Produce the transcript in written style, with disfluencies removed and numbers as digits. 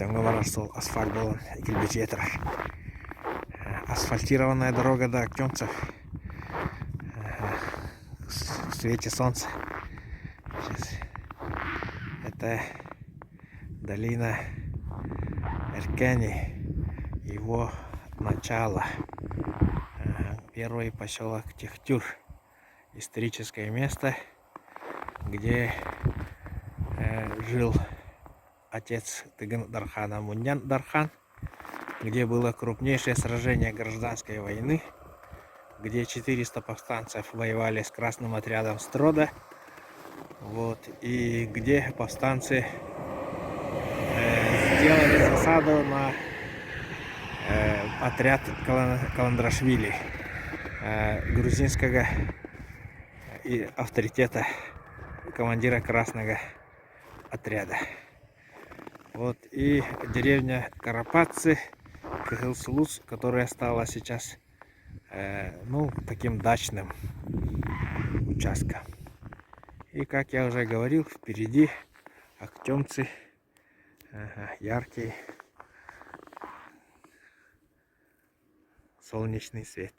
говорят, что асфальт был кирпичетр. Асфальтированная дорога до Актемцев в свете солнца. Сейчас. Это долина Эркени, его начало. Первый поселок Техтюр. Историческое место, где жил отец Тыгын-Дархана Муньян-Дархан, где было крупнейшее сражение гражданской войны, где 400 повстанцев воевали с красным отрядом Строда, вот, и где повстанцы сделали засаду на отряд Каландрашвили, грузинского и авторитета командира красного отряда. Вот, и деревня Карапатцы, Кыгылсулус, которая стала сейчас таким дачным участком. И как я уже говорил, впереди Актемцы, яркий солнечный свет.